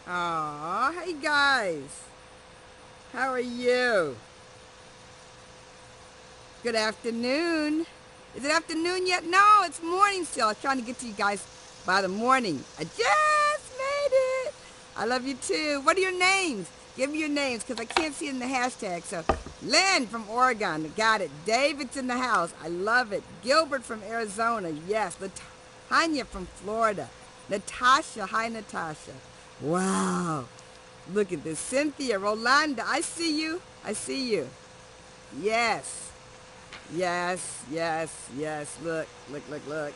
Aw, hey guys. How are you? Good afternoon. Is it afternoon yet? No, it's morning still. I was trying to get to you guys by the morning. I just made it. I love you too. What are your names? Give me your names because I can't see it in the hashtag. So, Lynn from Oregon. Got it. David's in the house. I love it. Gilbert from Arizona. Yes. Tanya from Florida. Natasha. Hi, Natasha. Wow. Look at this. Cynthia, Rolanda, I see you. I see you. Yes. Yes, yes, yes. Look, look, look, look.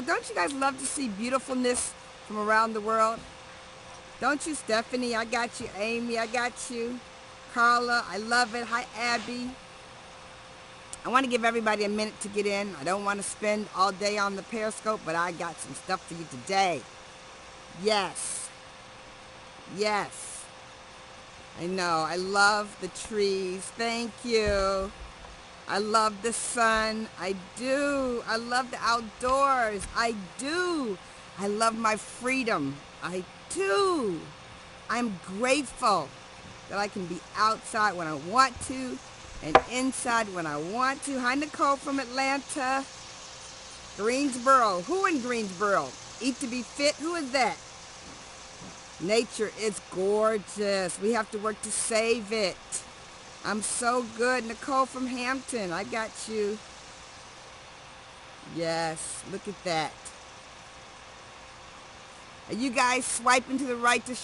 Don't you guys love to see beautifulness from around the world? Don't you, Stephanie? I got you. Amy, I got you. Carla, I love it. Hi, Abby. I want to give everybody a minute to get in. I don't want to spend all day on the Periscope, but I got some stuff for you today. Yes. Yes. I know. I love the trees. Thank you. I love the sun. I do. I love the outdoors. I do. I love my freedom. I do. I'm grateful that I can be outside when I want to and inside when I want to. Hi, Nicole from Atlanta. Greensboro. Who in Greensboro? Eat to be fit. Who is that? Nature is gorgeous. We have to work to save it. I'm so good. Nicole from Hampton, I got you. Yes, look at that. Are you guys swiping to the right to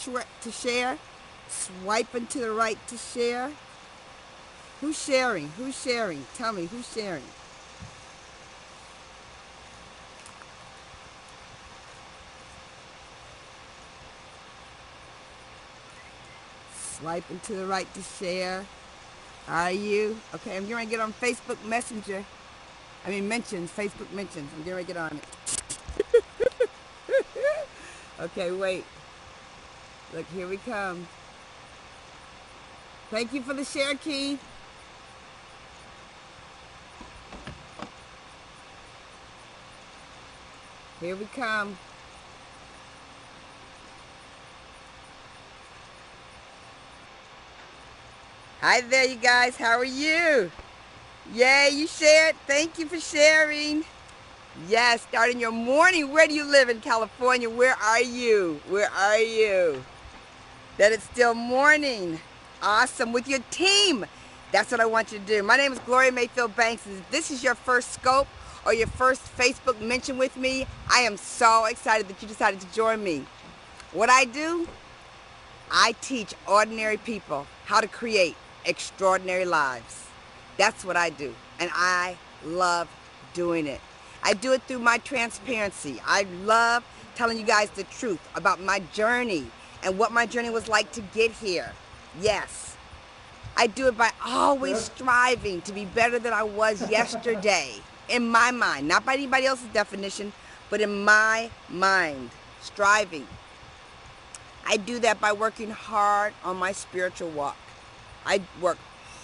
share? Swiping to the right to share? Who's sharing? Who's sharing? Tell me, who's sharing? Swiping to the right to share. Are you? Okay, I'm going to get on Facebook Messenger. Mentions, Facebook mentions. I'm going to get on it. Okay, wait. Look, here we come. Thank you for the share key. Here we come. Hi there, you guys. How are you? Yay, you shared. Thank you for sharing. Yes, starting your morning. Where do you live in California? Where are you? Where are you? That it's still morning. Awesome. With your team. That's what I want you to do. My name is Gloria Mayfield Banks. If this is your first scope or your first Facebook mention with me, I am so excited that you decided to join me. What I do? I teach ordinary people how to create extraordinary lives. That's what I do, and I love doing it. I do it through my transparency. I love telling you guys the truth about my journey and what my journey was like to get here. Yes, I do it by always striving to be better than I was yesterday, in my mind, not by anybody else's definition, but in my mind, striving. I do that by working hard on my spiritual walk. I work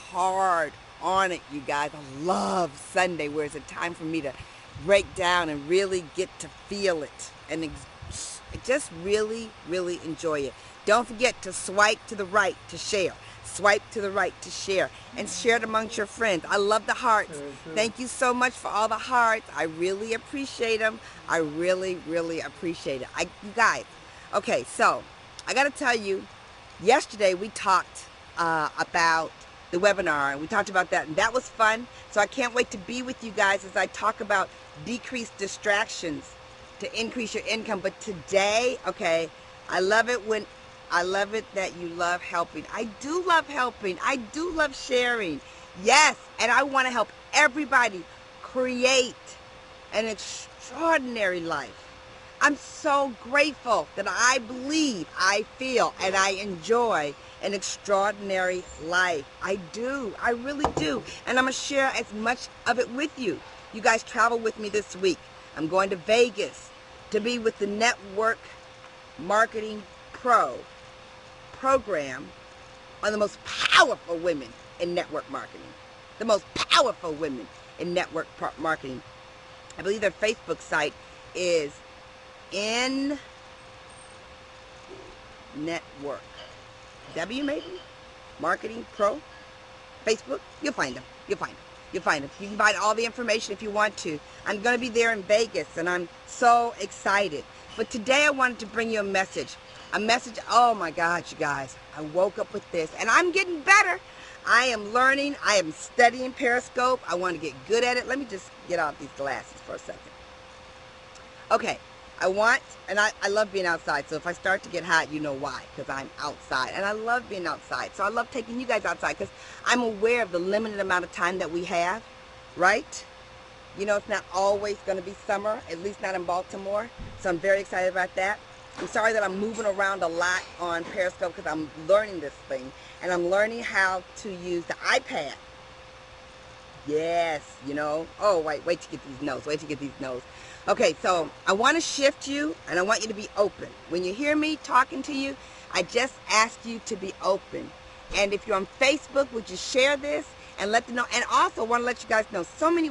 hard on it, you guys. I love Sunday, where it's a time for me to break down and really get to feel it and just really, really enjoy it. Don't forget to swipe to the right to share. Swipe to the right to share and share it amongst your friends. I love the hearts. Thank you so much for all the hearts. I really appreciate them. I really, really appreciate it. You guys, okay, so I got to tell you, yesterday we talked about the webinar, and we talked about that, and that was fun. So I can't wait to be with you guys as I talk about decreased distractions to increase your income. But today, okay, I love it that you love helping. I do love helping. I do love sharing. Yes, and I want to help everybody create an extraordinary life. I'm so grateful that I believe, I feel, and I enjoy an extraordinary life. I do. I really do. And I'm going to share as much of it with you. You guys travel with me this week. I'm going to Vegas to be with the Network Marketing Pro program on the most powerful women in network marketing. The most powerful women in network marketing. I believe their Facebook site is Network. W maybe? Marketing Pro? Facebook? You'll find them. You'll find them. You'll find them. You can find all the information if you want to. I'm going to be there in Vegas, and I'm so excited. But today I wanted to bring you a message. A message, oh my God, you guys. I woke up with this, and I'm getting better. I am learning. I am studying Periscope. I want to get good at it. Let me just get out these glasses for a second. Okay, I love being outside, so if I start to get hot, you know why, because I'm outside, and I love being outside, so I love taking you guys outside, because I'm aware of the limited amount of time that we have, right? You know, it's not always going to be summer, at least not in Baltimore, so I'm very excited about that. I'm sorry that I'm moving around a lot on Periscope, because I'm learning this thing, and I'm learning how to use the iPad. Yes, you know. Oh, wait to get these notes. Wait to get these notes. Okay, so I want to shift you, and I want you to be open. When you hear me talking to you, I just ask you to be open. And if you're on Facebook, would you share this and let them know? And also, I want to let you guys know, so many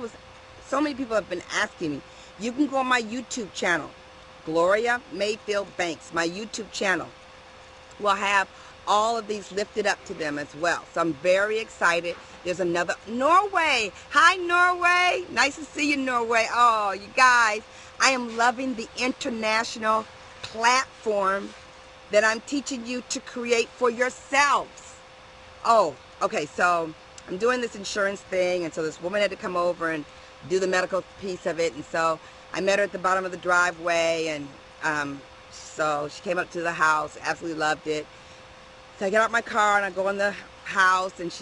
people have been asking me. You can go on my YouTube channel, Gloria Mayfield Banks. My YouTube channel will have all of these lifted up to them as well. So I'm very excited. There's another Norway. Hi, Norway. Nice to see you, Norway. Oh, you guys, I am loving the international platform that I'm teaching you to create for yourselves. Oh, okay, so I'm doing this insurance thing, and so this woman had to come over and do the medical piece of it, and so I met her at the bottom of the driveway, and so she came up to the house, absolutely loved it. So I get out my car and I go in the house, and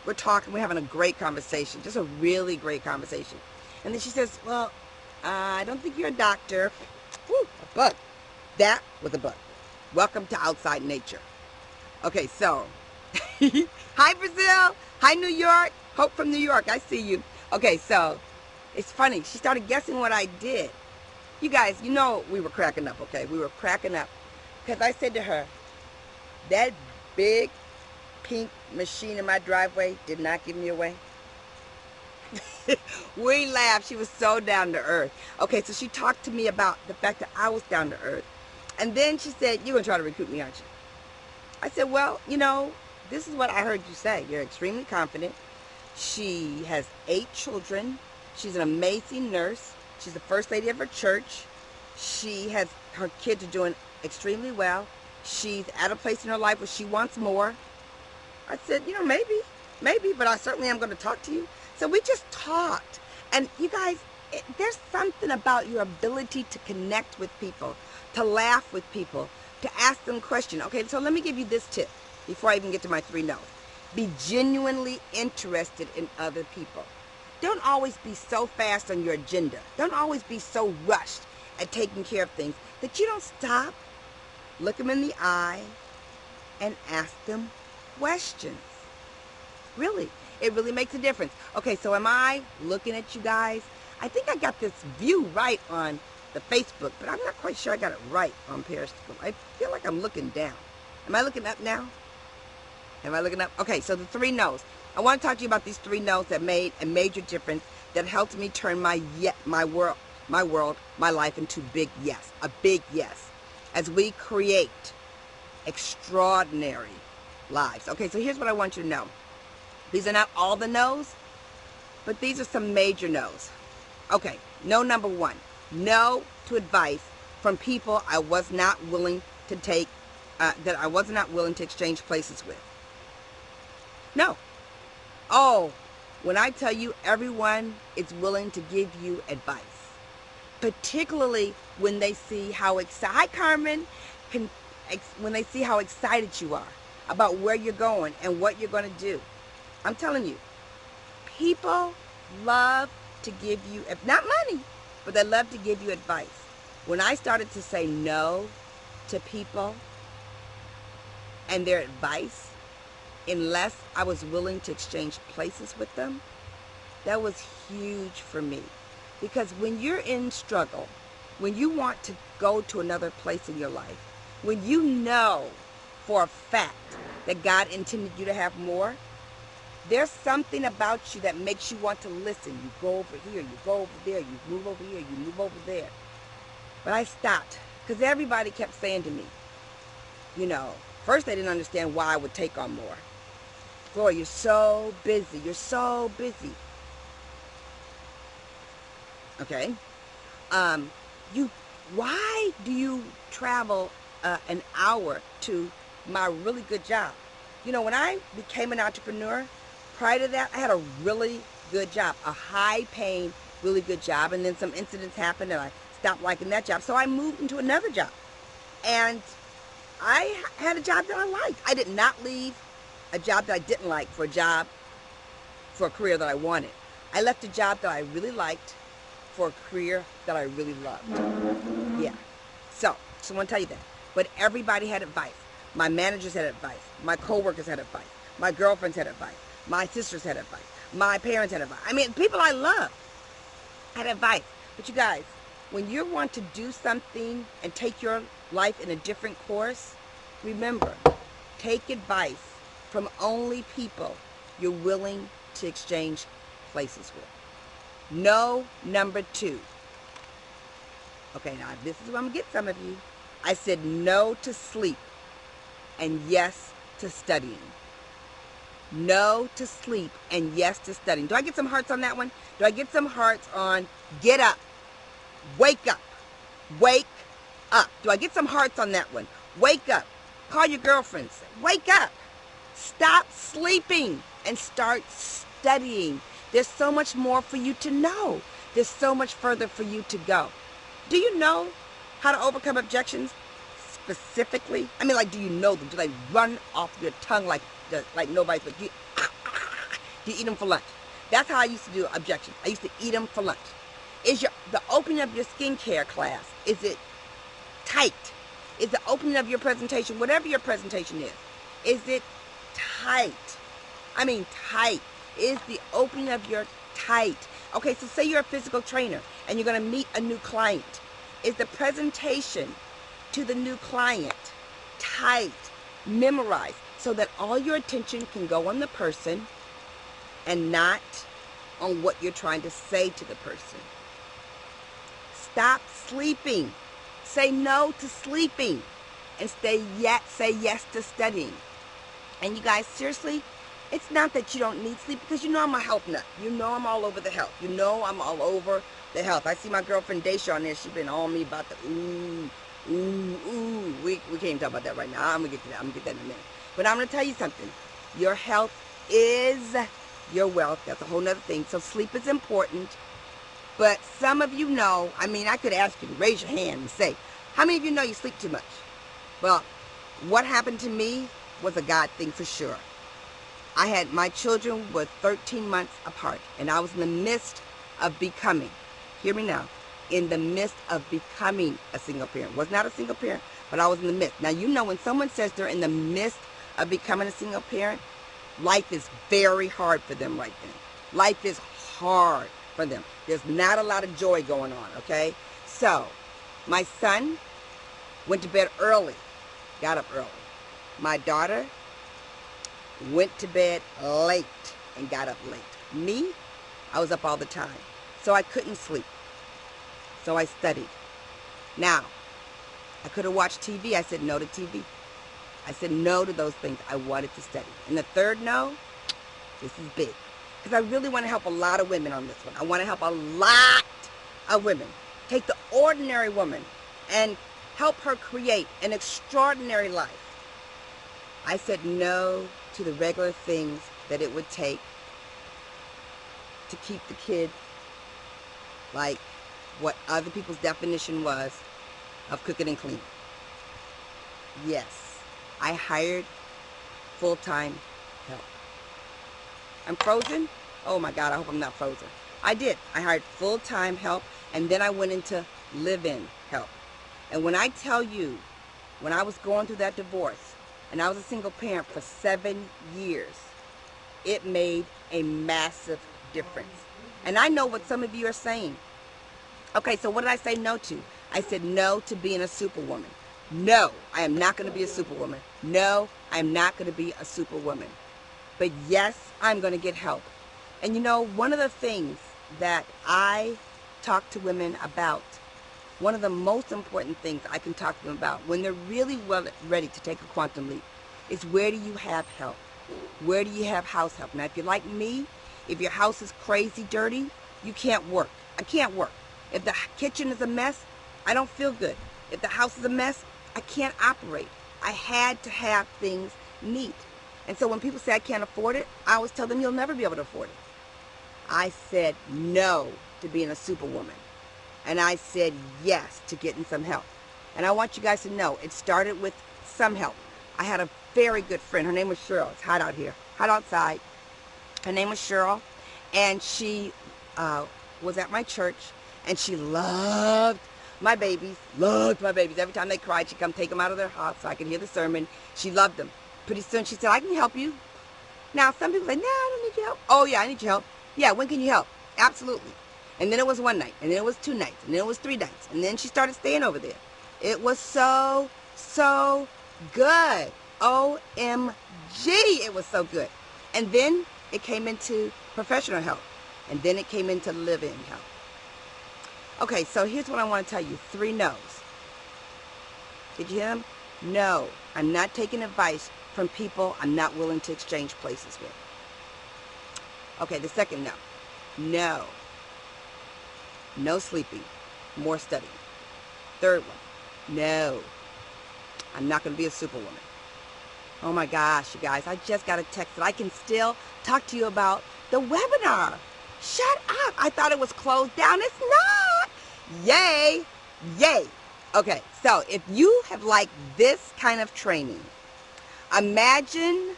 we're talking, we're having a great conversation, just a really great conversation. And then she says, well, I don't think you're a doctor. Woo, a bug. That was a bug. Welcome to outside nature. Okay, so, hi Brazil, hi New York, Hope from New York, I see you. Okay, so, it's funny, she started guessing what I did. You guys, you know we were cracking up, okay? We were cracking up. Because I said to her, that big pink machine in my driveway did not give me away. We laughed. She was so down to earth. Okay, so she talked to me about the fact that I was down to earth. And then she said, you're going to try to recruit me, aren't you? I said, well, you know, this is what I heard you say. You're extremely confident. She has 8 children. She's an amazing nurse. She's the first lady of her church. Her kids are doing extremely well. She's at a place in her life where she wants more. I said, you know, maybe, but I certainly am going to talk to you. So we just talked. And you guys, there's something about your ability to connect with people, to laugh with people, to ask them questions. Okay, so let me give you this tip before I even get to my 3 no's. Be genuinely interested in other people. Don't always be so fast on your agenda. Don't always be so rushed at taking care of things that you don't stop, look them in the eye, and ask them questions. Really, it really makes a difference. Okay, so am I looking at you guys? I think I got this view right on the Facebook, but I'm not quite sure I got it right on Periscope. I feel like I'm looking down. Am I looking up now? Am I looking up? Okay, so the 3 no's. I want to talk to you about these 3 no's that made a major difference, that helped me turn my life into big yes, a big yes, as we create extraordinary lives. Okay, so here's what I want you to know. These are not all the no's, but these are some major no's. Okay, no number 1. No to advice from people I was not willing to take, that I was not willing to exchange places with. No. Oh, when I tell you everyone is willing to give you advice, particularly when they see how excited, hi Carmen, when they see how excited you are about where you're going and what you're going to do. I'm telling you, people love to give you, if not money, but they love to give you advice. When I started to say no to people and their advice, unless I was willing to exchange places with them, that was huge for me. Because when you're in struggle, when you want to go to another place in your life, when you know for a fact that God intended you to have more, there's something about you that makes you want to listen. You go over here, you go over there, you move over here, you move over there. But I stopped, because everybody kept saying to me, you know, first they didn't understand why I would take on more. Gloria, you're so busy. You're so busy. Okay. Um, you, why do you travel an hour to my really good job? You know, when I became an entrepreneur, prior to that, I had a really good job, a high-paying, really good job, and then some incidents happened, and I stopped liking that job, so I moved into another job, and I had a job that I liked. I did not leave a job that I didn't like for a job, for a career that I wanted. I left a job that I really liked for a career that I really loved. Yeah. So, just want to tell you that. But everybody had advice. My managers had advice. My coworkers had advice. My girlfriends had advice. My sisters had advice. My parents had advice. I mean, people I love had advice. But you guys, when you want to do something and take your life in a different course, remember, take advice from only people you're willing to exchange places with. No, number 2. Okay, now this is where I'm going to get some of you. I said no to sleep and yes to studying. No to sleep and yes to studying. Do I get some hearts on that one? Do I get some hearts on get up, wake up, wake up? Do I get some hearts on that one? Wake up. Call your girlfriends. Wake up. Stop sleeping and start studying. There's so much more for you to know. There's so much further for you to go. Do you know how to overcome objections specifically? I mean, like, do you know them? Do they run off your tongue like nobody's but you? Do you eat them for lunch? That's how I used to do objections. I used to eat them for lunch. Is the opening of your skincare class, is it tight? Is the opening of your presentation, whatever your presentation is it tight? I mean tight. Is the opening of your tight? Okay, so say you're a physical trainer and you're going to meet a new client. Is the presentation to the new client tight, memorized, so that all your attention can go on the person and not on what you're trying to say to the person? Stop sleeping. Say no to sleeping and say yes to studying. And you guys, seriously, it's not that you don't need sleep, because you know I'm a health nut. You know I'm all over the health. You know I'm all over the health. I see my girlfriend Daisha on there. She's been on me about the ooh. We can't even talk about that right now. I'm gonna get to that. I'm gonna get that in a minute. But I'm gonna tell you something. Your health is your wealth. That's a whole nother thing. So sleep is important. But some of you know, I mean, I could ask you to raise your hand and say, how many of you know you sleep too much? Well, what happened to me was a God thing for sure. My children were 13 months apart, and I was in the midst of becoming, hear me now, in the midst of becoming a single parent. Was not a single parent, but I was in the midst. Now, you know, when someone says they're in the midst of becoming a single parent, life is very hard for them right then. Life is hard for them. There's not a lot of joy going on, okay? So, my son went to bed early, got up early. My daughter went to bed late and got up late. Me, I was up all the time, so I couldn't sleep. So I studied. Now, I could have watched TV. I said no to TV. I said no to those things. I wanted to study. And the third no, this is big, because I really want to help a lot of women on this one. I want to help a lot of women. Take the ordinary woman and help her create an extraordinary life. I said no to the regular things that it would take to keep the kids like what other people's definition was of cooking and cleaning. Yes, I hired full-time help. I'm frozen? Oh my God, I hope I'm not frozen. I did. I hired full-time help, and then I went into live-in help. And when I tell you, when I was going through that divorce, and I was a single parent for 7 years, it made a massive difference. And I know what some of you are saying. Okay, so what did I say no to? I said no to being a superwoman. No, I am not going to be a superwoman. No, I am not going to be a superwoman. But yes, I'm going to get help. And you know, one of the things that I talk to women about one of the most important things I can talk to them about when they're really well ready to take a quantum leap is, where do you have help? Where do you have house help? Now, if you're like me, if your house is crazy dirty, you can't work. I can't work. If the kitchen is a mess, I don't feel good. If the house is a mess, I can't operate. I had to have things neat. And so when people say I can't afford it, I always tell them you'll never be able to afford it. I said no to being a superwoman. And I said yes to getting some help. And I want you guys to know, it started with some help. I had a very good friend. Her name was Cheryl. It's hot out here. Hot outside. Her name was Cheryl. And she was at my church. And she loved my babies. Loved my babies. Every time they cried, she'd come take them out of their house so I could hear the sermon. She loved them. Pretty soon she said, I can help you. Now, some people say, no, I don't need your help. Oh, yeah, I need your help. Yeah, when can you help? Absolutely. And then it was one night, and then it was 2 nights, and then it was 3 nights, and then she started staying over there. It was so good. OMG, it was so good. And then it came into professional help, and then it came into live-in help. Okay, so here's what I want to tell you. 3 no's. Did you hear them? No, I'm not taking advice from people I'm not willing to exchange places with. Okay, the second no. No. No sleeping, more studying. Third one, no, I'm not going to be a superwoman. Oh my gosh, you guys, I just got a text that I can still talk to you about the webinar. Shut up. I thought it was closed down. It's not. Yay. Yay. Okay, so if you have liked this kind of training, imagine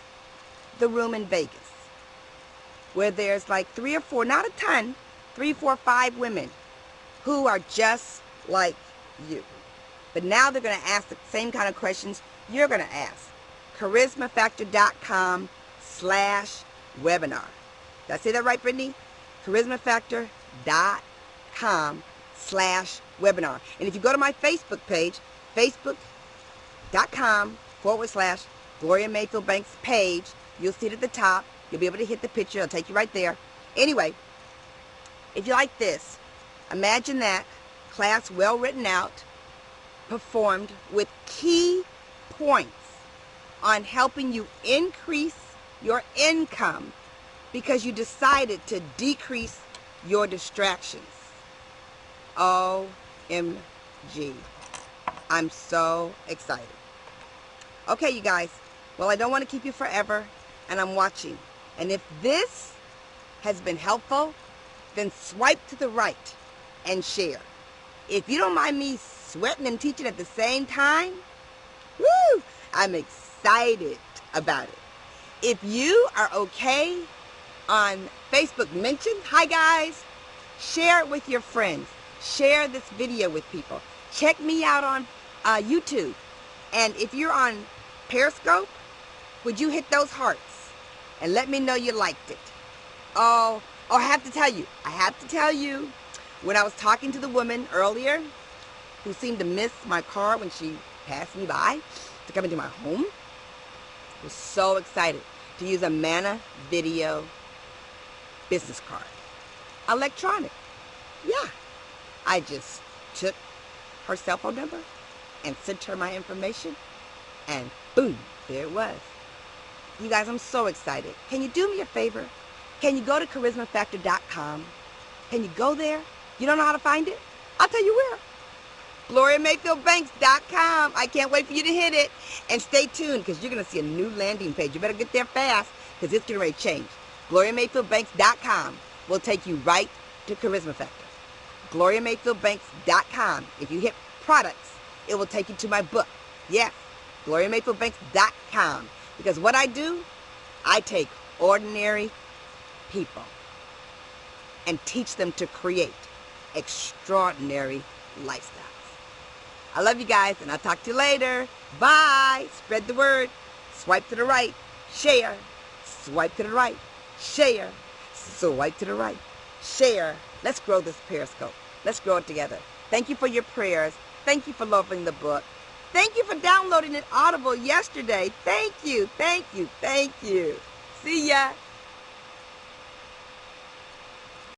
the room in Vegas where there's like 3 or 4, not a ton, 3, 4, 5 women who are just like you. But now they're going to ask the same kind of questions you're going to ask. charismafactor.com/webinar. Did I say that right, Brittany? charismafactor.com/webinar. And if you go to my Facebook page, facebook.com/Gloria Mayfield Banks page, you'll see it at the top. You'll be able to hit the picture. It'll take you right there. Anyway, if you like this, imagine that class well written out, performed with key points on helping you increase your income because you decided to decrease your distractions. OMG. I'm so excited. Okay, you guys. Well, I don't want to keep you forever, and I'm watching. And if this has been helpful, then swipe to the right and share. If you don't mind me sweating and teaching at the same time, woo, I'm excited about it. If you are okay on Facebook mention, hi guys, share it with your friends. Share this video with people. Check me out on YouTube. And if you're on Periscope, would you hit those hearts and let me know you liked it? Oh, I have to tell you, when I was talking to the woman earlier who seemed to miss my car when she passed me by to come into my home, I was so excited to use a Mana Video business card. Electronic. Yeah. I just took her cell phone number and sent her my information, and boom, there it was. You guys, I'm so excited. Can you do me a favor? Can you go to charismafactor.com? Can you go there? You don't know how to find it? I'll tell you where. GloriaMayfieldBanks.com. I can't wait for you to hit it. And stay tuned, because you're going to see a new landing page. You better get there fast, because it's getting ready to change. GloriaMayfieldBanks.com will take you right to Charisma Factor. GloriaMayfieldBanks.com. If you hit products, it will take you to my book. Yes, GloriaMayfieldBanks.com. Because what I do, I take ordinary people and teach them to create extraordinary lifestyles. I love you guys, and I'll talk to you later. Bye. Spread the word. Swipe to the right. Share. Swipe to the right. Share. Swipe to the right. Share. Let's grow this Periscope. Let's grow it together. Thank you for your prayers. Thank you for loving the book. Thank you for downloading it Audible yesterday. Thank you. Thank you. Thank you. See ya.